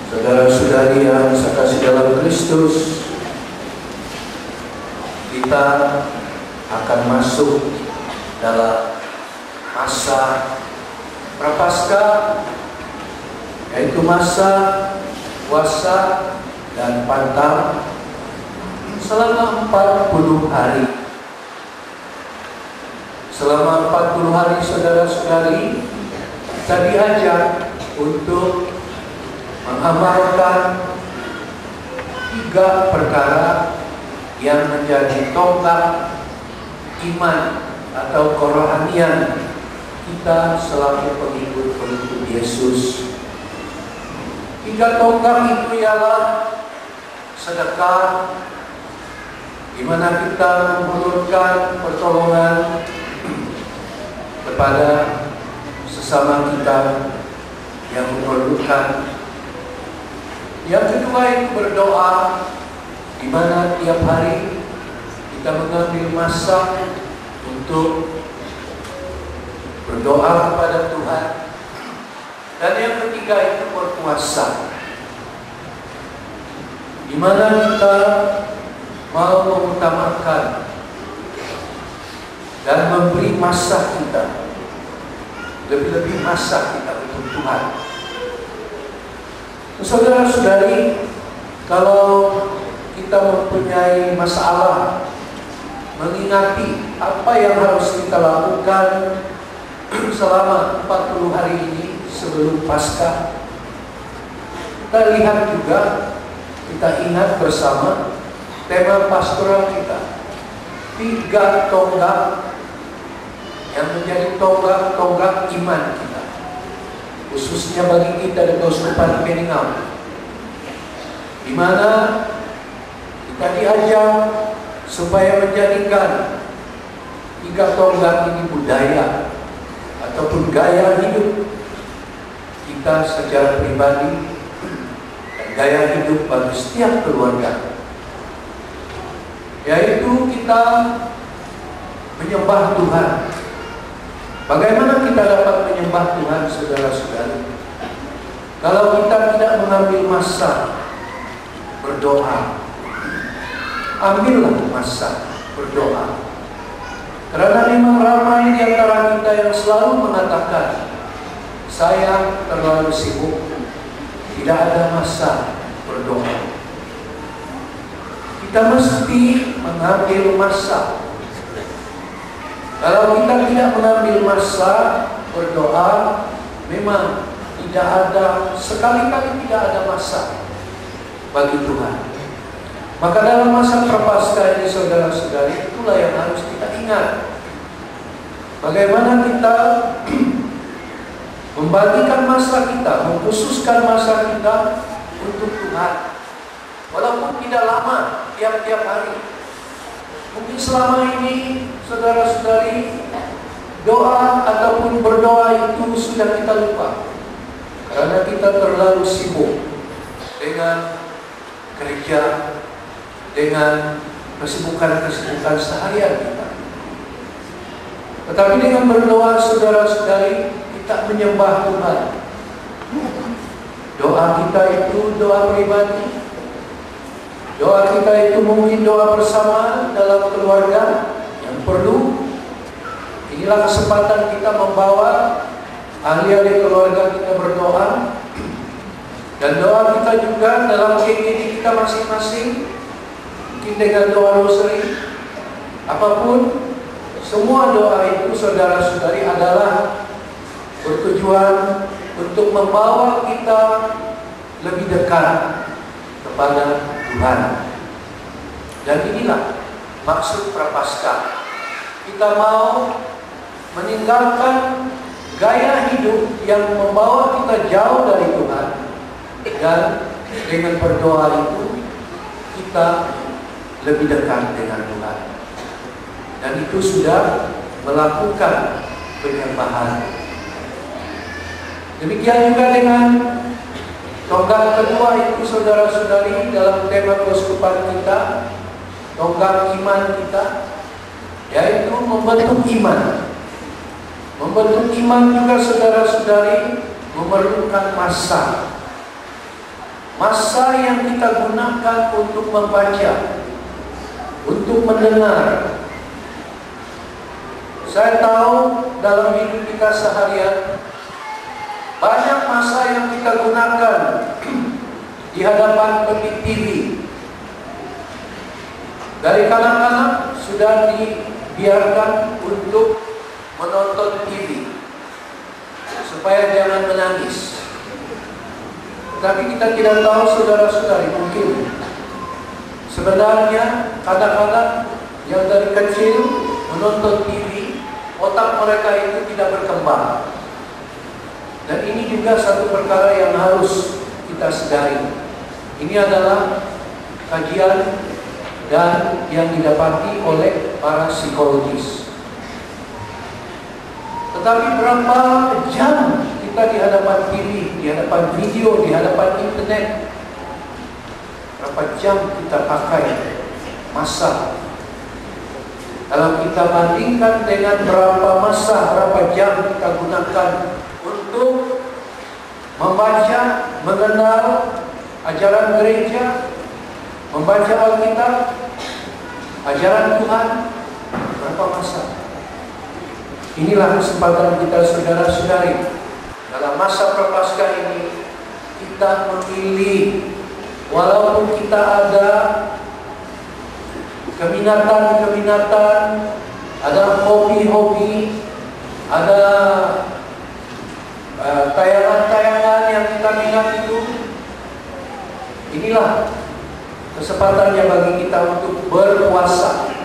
Saudara-saudari yang saya kasih dalam Kristus, kita akan masuk dalam masa Prapaskah, yaitu masa puasa dan pantang selama 40 hari. Selama 40 hari saudara-saudari, kita diajak untuk mengamalkan 3 perkara yang menjadi tonggak iman atau kerohanian kita selaku pengikut-pengikut Yesus. 3 tonggak itu ialah sedekah, di mana kita menghulurkan pertolongan kepada sesama kita yang memerlukan. Yang kedua itu berdoa, di mana tiap hari kita mengambil masa untuk berdoa kepada Tuhan. Dan yang ketiga itu berpuasa, di mana kita mau mengutamakan dan memberi masa kita, lebih-lebih masa kita untuk Tuhan. Saudara-saudari, kalau kita mempunyai masalah, mengingati apa yang harus kita lakukan selama 40 hari ini sebelum Paskah, kita lihat juga, kita ingat bersama tema pastoral kita, 3 tonggak yang menjadi tonggak iman kita, khususnya bagi kita di Keuskupan Peninggalan, di mana kita diajak supaya menjadikan 3 tonggak ini budaya ataupun gaya hidup kita secara pribadi dan gaya hidup bagi setiap keluarga, yaitu kita menyembah Tuhan. Bagaimana kita dapat menyembah Tuhan, saudara-saudari? Kalau kita tidak mengambil masa berdoa, ambillah masa berdoa. Karena memang ramai di antara kita yang selalu mengatakan, saya terlalu sibuk, tidak ada masa berdoa. Kita mesti mengambil masa. Kalau kita tidak mengambil masa berdoa, memang tidak ada, sekali-kali tidak ada masa bagi Tuhan. Maka dalam masa Prapaskah ini, saudara-saudari, itulah yang harus kita ingat. Bagaimana kita membagikan masa kita, mengkhususkan masa kita untuk Tuhan. Walaupun tidak lama, tiap-tiap hari. Mungkin selama ini, saudara-saudari, doa ataupun berdoa itu sudah kita lupa. Karena kita terlalu sibuk dengan kerja, dengan kesibukan-kesibukan seharian kita. Tetapi dengan berdoa, saudara-saudari, kita menyembah Tuhan. Doa kita itu doa pribadi. Doa kita itu mungkin doa bersama dalam keluarga yang perlu. Inilah kesempatan kita membawa ahli-ahli keluarga kita berdoa. Dan doa kita juga dalam KKD kita masing-masing, mungkin dengan doa rosary, apapun, semua doa itu, saudara-saudari, adalah bertujuan untuk membawa kita lebih dekat kepada Tuhan. Dan inilah maksud Prapaskah. Kita mau meninggalkan gaya hidup yang membawa kita jauh dari Tuhan, dan dengan berdoa itu kita lebih dekat dengan Tuhan. Dan itu sudah melakukan penyembahan. Demikian juga dengan tonggak kedua itu, saudara-saudari, dalam tema keuskupan kita, tonggak iman kita, yaitu membentuk iman. Membentuk iman juga, saudara-saudari, memerlukan masa. masa yang kita gunakan untuk membaca, untuk mendengar. Saya tahu dalam hidup kita seharian banyak masa yang kita gunakan di hadapan TV. Dari kanak-kanak sudah dibiarkan untuk menonton TV supaya jangan menangis. Tapi kita tidak tahu, saudara-saudari, mungkin sebenarnya kadang-kadang yang dari kecil menonton TV, otak mereka itu tidak berkembang. Dan ini juga satu perkara yang harus kita sadari. Ini adalah kajian dan yang didapati oleh para psikologis. Tetapi berapa jam kita di hadapan TV, di hadapan video, di hadapan internet? Berapa jam kita pakai masa? Kalau kita bandingkan dengan berapa masa, berapa jam kita gunakan untuk membaca, mengenal ajaran gereja, membaca Alkitab, ajaran Tuhan, berapa masa? Inilah kesempatan kita, saudara-saudari. Dalam masa Prapaskah ini, kita memilih, walaupun kita ada keminatan-keminatan, ada hobi-hobi, ada tayangan-tayangan yang kita minat itu, inilah kesempatannya bagi kita untuk berpuasa.